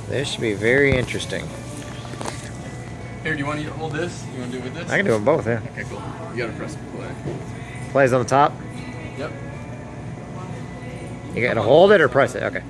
This should be very interesting. Here, do you want to hold this? You want to do it with this? I can do them both, yeah. Okay, cool. You gotta press play. Plays on the top? Yep. You gotta hold it or press it? Okay.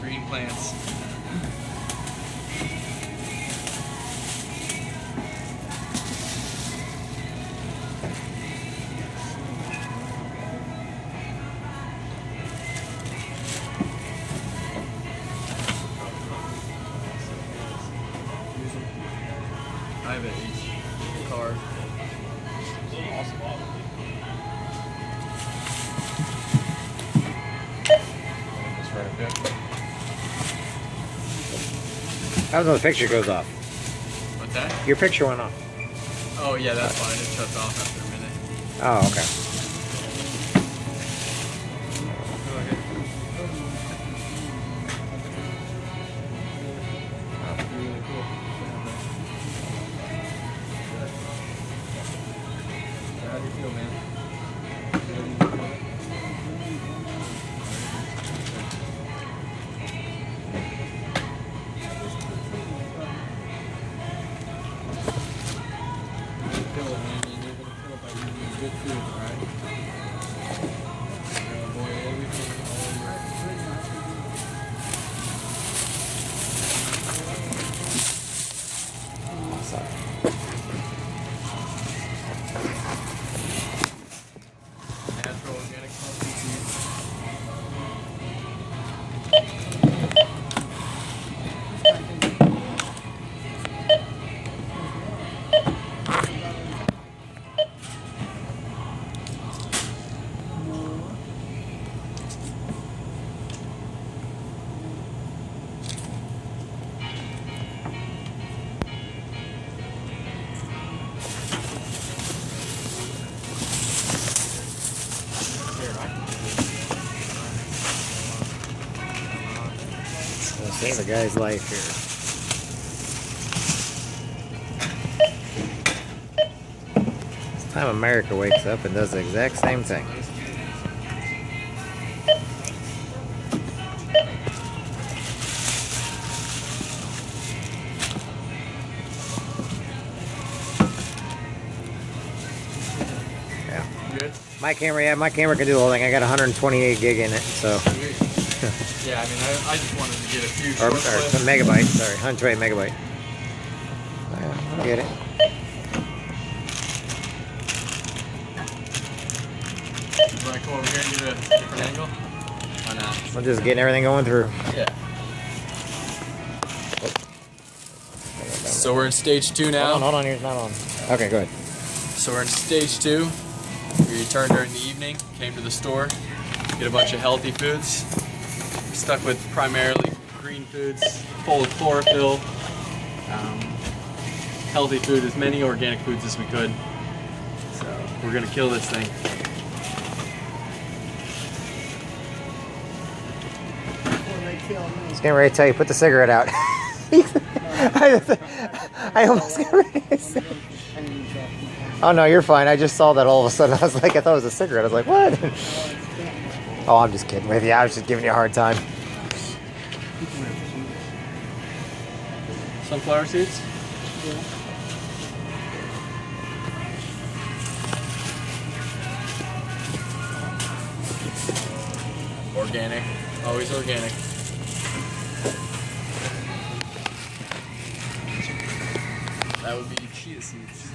Green plants. I have it each card. Awesome. That's right up there. How the picture goes off? What's that? Your picture went off. Oh yeah, that's fine. It shuts off after a minute. Oh, okay. Really cool. How do you feel, man? Good food, right? Avoid everything, natural organic healthy seeds. Save a guy's life here. It's time America wakes up and does the exact same thing. Yeah. Good? My camera can do the whole thing. I got 128 gig in it, so. Yeah, I mean, I just wanted to get a few Or short clips. megabyte, sorry, 128 megabyte. I get it. You want to come over here and get a different angle? Why not? I'm just getting everything going through. Yeah. So we're in stage 2 now. Hold on, it's not on. Okay, good. So we're in stage 2. We returned during the evening, came to the store, get a bunch of healthy foods. Stuck with primarily green foods, full of chlorophyll, healthy food, as many organic foods as we could. So we're gonna kill this thing. I was getting ready to tell you, put the cigarette out. I almost got ready to say. Oh no, you're fine. I just saw that all of a sudden. I was like, I thought it was a cigarette. I was like, what? Oh, I'm just kidding with you. I was just giving you a hard time. Sunflower seeds? Yeah. Organic. Always organic. That would be chia seeds.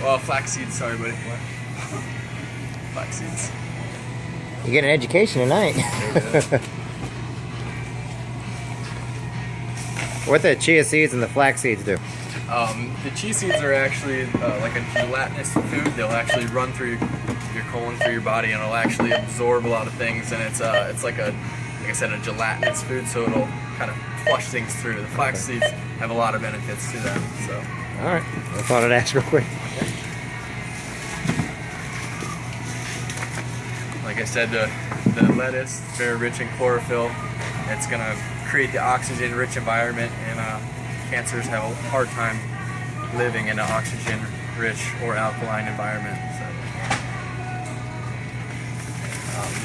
Or flax seeds, sorry buddy. Flax seeds. You get an education tonight. What the chia seeds and the flax seeds do? The chia seeds are actually like a gelatinous food. They'll actually run through your colon, through your body, and it'll actually absorb a lot of things. And it's like I said, a gelatinous food, so it'll kind of flush things through. The flax seeds have a lot of benefits to them. So. All right, I thought I'd ask real quick. Like I said, the lettuce is very rich in chlorophyll. It's going to create the oxygen-rich environment, and cancers have a hard time living in an oxygen-rich or alkaline environment. So,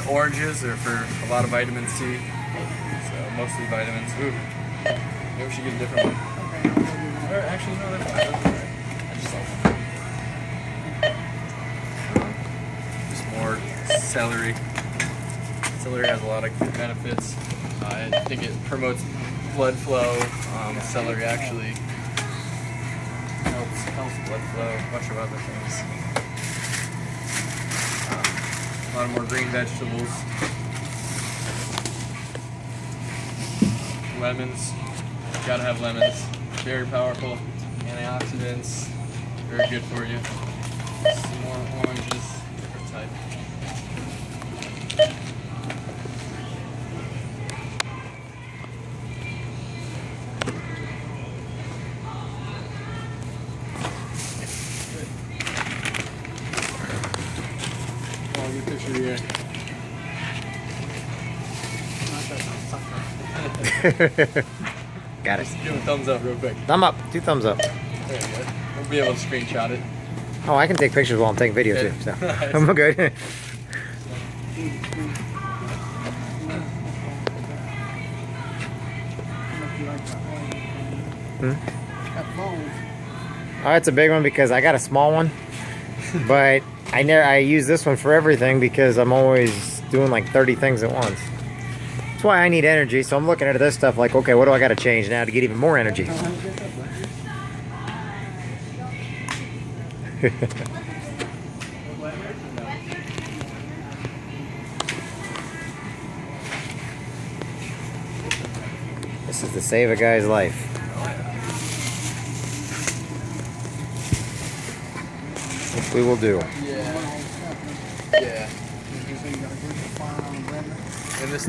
the oranges are for a lot of vitamin C, so mostly vitamins. Ooh, maybe we should get a different one. Or actually, no, that's fine. I just saw one. Just more celery. Celery has a lot of good benefits. I think it promotes blood flow. Celery actually helps blood flow, a bunch of other things. A lot of more green vegetables. Lemons, gotta have lemons. Very powerful antioxidants, very good for you. Some more oranges, different type. Oh, good picture here. Got it. Just give a thumbs up real quick. Thumb up. 2 thumbs up. There you go. We'll be able to screenshot it. Oh, I can take pictures while I'm taking video too. So I'm good. Oh, it's a big one because I got a small one, but I use this one for everything because I'm always doing like 30 things at once. That's why I need energy, so I'm looking at this stuff like, okay, what do I got to change now to get even more energy? This is to save a guy's life. Which we will do. Yeah. Yeah. And this